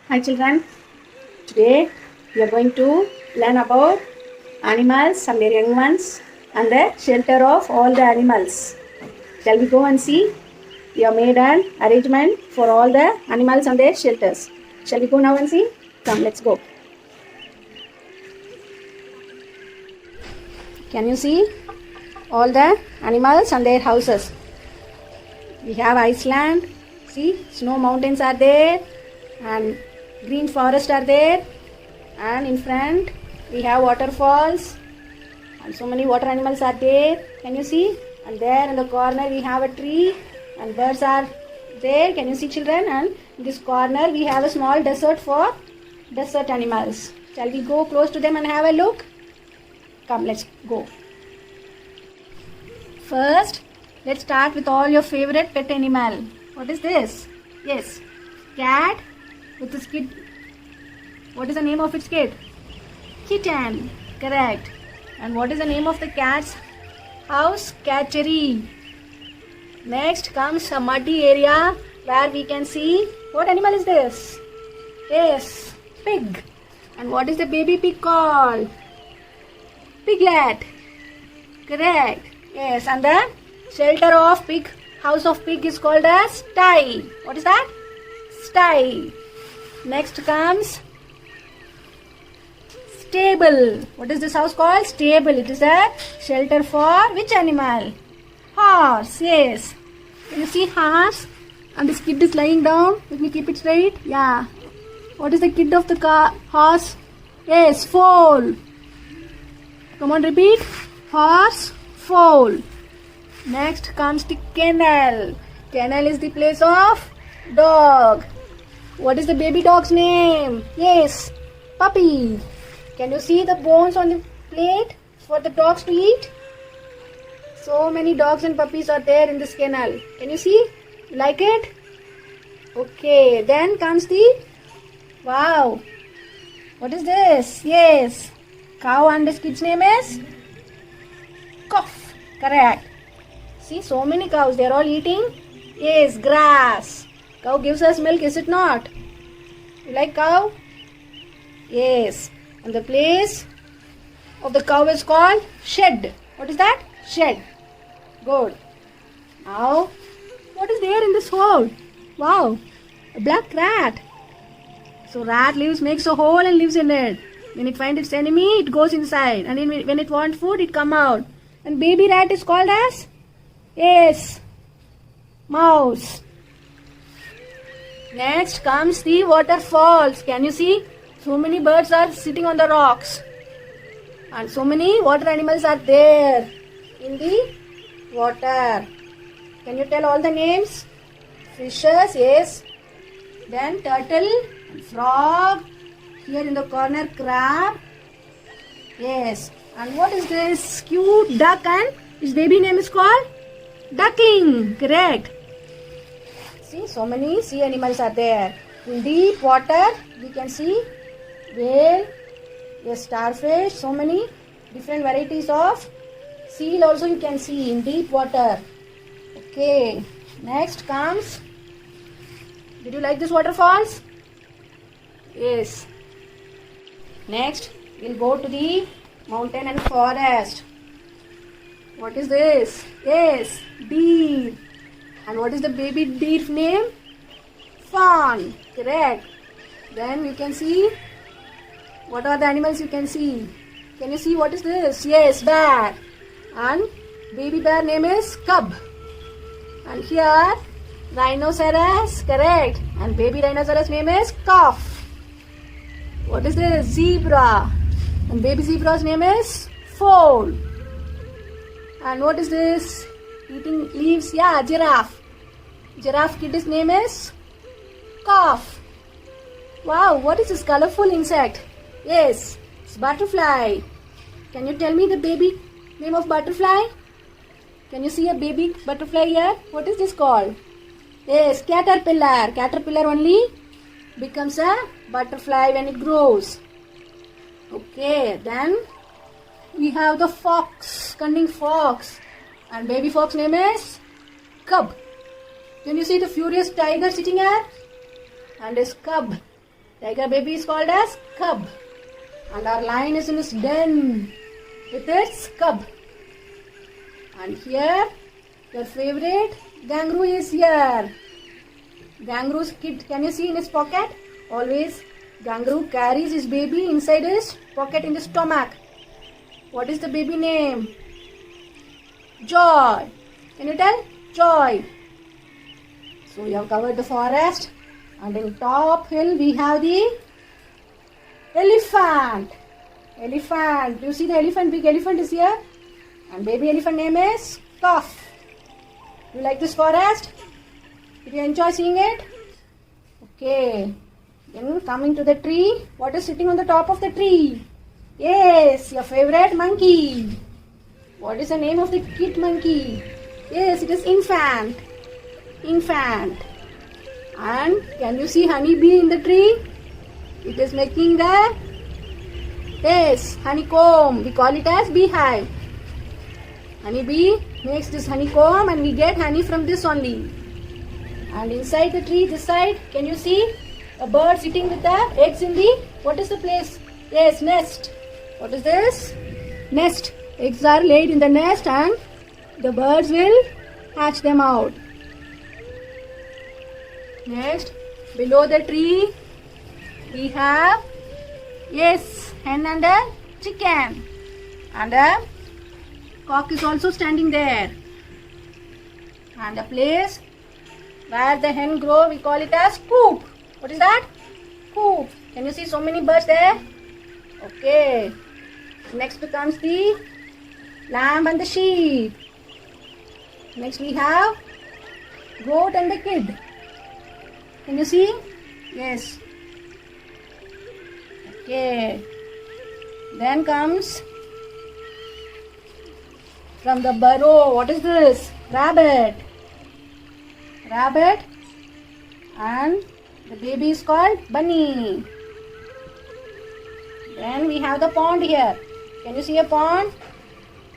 Hi children, today we are going to learn about animals and their young ones and the shelter of all the animals. Shall we go and see? We have made an arrangement for all the animals and their shelters. Shall we go now and see? Come, let's go. Can you see all the animals and their houses? We have Iceland. See, snow mountains are there and green forest are there, and in front we have waterfalls and so many water animals are there. Can you see? And there in the corner we have a tree and birds are there. Can you see children? And in this corner we have a small desert for desert animals. Shall we go close to them and have a look? Come, let's go. First, let's start with all your favorite pet animal. What is this? Yes, cat with its kid. What is the name of its kid? Kitten. Correct. And what is the name of the cat's house? Cattery. Next comes a muddy area where we can see, what animal is this? Yes, pig. And what is the baby pig called? Piglet. Correct. Yes, and the shelter of pig, house of pig is called as sty. What is that? Sty. Next comes stable. What is this house called? Stable. It is a shelter for which animal? Horse. Yes. Can you see horse? And this kid is lying down. Let me keep it straight. Yeah. What is the kid of the horse? Yes, foal. Come on, repeat. Horse, foal. Next comes the kennel. Kennel is the place of dog. What is the baby dog's name? Yes, puppy. Can you see the bones on the plate for the dogs to eat? So many dogs and puppies are there in this kennel. Can you see? You like it? Okay, then comes the, wow, what is this? Yes, cow, and this kid's name is Cough. Correct. See, so many cows, they are all eating, yes, grass. Cow gives us milk, is it not? You like cow? Yes. And the place of the cow is called shed. What is that? Shed. Good. Now, what is there in this hole? Wow, a black rat. So rat makes a hole and lives in it. When it finds its enemy, it goes inside. And when it wants food, it comes out. And baby rat is called as? Yes, mouse. Next comes the waterfalls. Can you see? So many birds are sitting on the rocks. And so many water animals are there in the water. Can you tell all the names? Fishes, yes. Then turtle, frog. Here in the corner, crab. Yes. And what is this? Cute duck, and its baby name is called duckling. Correct. See, so many sea animals are there. In deep water, we can see whale, yes, starfish, so many different varieties of seal also you can see in deep water. Okay, next comes, did you like this waterfalls? Yes. Next, we'll go to the mountain and forest. What is this? Yes, deer. And what is the baby deer name? Fawn. Correct. Then we can see, what are the animals you can see? Can you see what is this? Yes, bear. And baby bear name is cub. And here, rhinoceros. Correct. And baby rhinoceros name is calf. What is this? Zebra. And baby zebra's name is foal. And what is this? Eating leaves? Yeah, giraffe. Giraffe kid's name is calf. Wow, what is this colorful insect? Yes, it's butterfly. Can you tell me the baby name of butterfly? Can you see a baby butterfly here? What is this called? Yes, caterpillar. Caterpillar only becomes a butterfly when it grows. Okay, then we have the fox, cunning fox. And baby fox name is cub. Can you see the furious tiger sitting here? And his cub. Tiger baby is called as cub. And our lion is in his den with its cub. And here, your favorite kangaroo is here. Kangaroo's kid, can you see in his pocket? Always kangaroo carries his baby inside his pocket in the stomach. What is the baby name? Joy. Can you tell? Joy. So we have covered the forest, and in top hill we have the elephant. Elephant. Do you see the elephant? Big elephant is here. And baby elephant name is Cuff. You like this forest? Did you enjoy seeing it? Okay. Then coming to the tree. What is sitting on the top of the tree? Yes, your favorite monkey. What is the name of the kid monkey? Yes, it is Infant. Infant. And can you see honeybee in the tree? It is making the honeycomb. We call it as beehive. Honeybee makes this honeycomb and we get honey from this only. And inside the tree, this side, can you see a bird sitting with the eggs in the, what is the place? Yes, nest. What is this? Nest. Eggs are laid in the nest and the birds will hatch them out. Next, below the tree, we have, yes, hen and a chicken. And a cock is also standing there. And the place where the hen grow, we call it as coop. What is that? Coop. Can you see so many birds there? Okay. Next comes the lamb and the sheep. Next we have goat and the kid. Can you see? Yes. Okay. Then comes from the burrow. What is this? Rabbit. Rabbit. And the baby is called bunny. Then we have the pond here. Can you see a pond?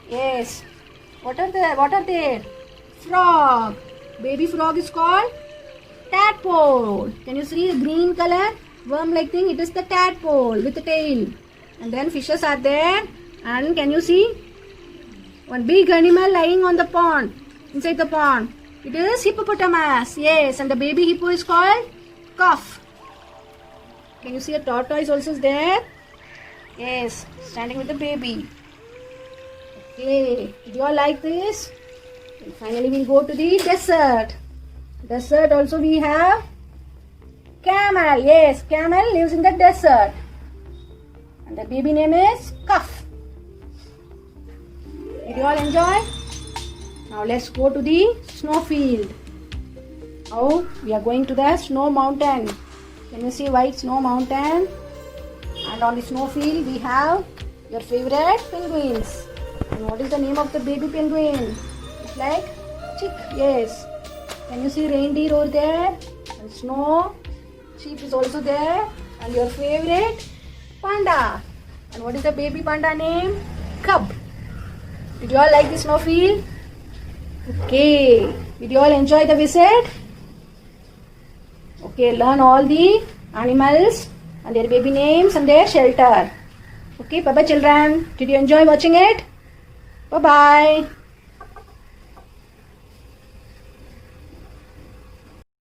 Yes. What are they? Frog. Baby frog is called tadpole. Can you see a green color worm-like thing? It is the tadpole with the tail. And then fishes are there. And can you see one big animal lying on the pond, inside the pond? It is hippopotamus. Yes, and the baby hippo is called calf. Can you see a tortoise also is there? Yes, standing with the baby. Okay, do you all like this? And finally we'll go to the desert. Desert also we have camel. Yes, camel lives in the desert. And the baby name is Cuff. Did you all enjoy? Now let's go to the snowfield. Now we are going to the snow mountain. Can you see white snow mountain? And on the snowfield we have your favorite penguins. And what is the name of the baby penguin? It's like chick. Yes. Can you see reindeer over there? And snow. Sheep is also there. And your favorite panda. And what is the baby panda name? Cub. Did you all like the snowfield? Okay. Did you all enjoy the visit? Okay, learn all the animals and their baby names and their shelter. Okay, bye-bye children. Did you enjoy watching it? Bye-bye.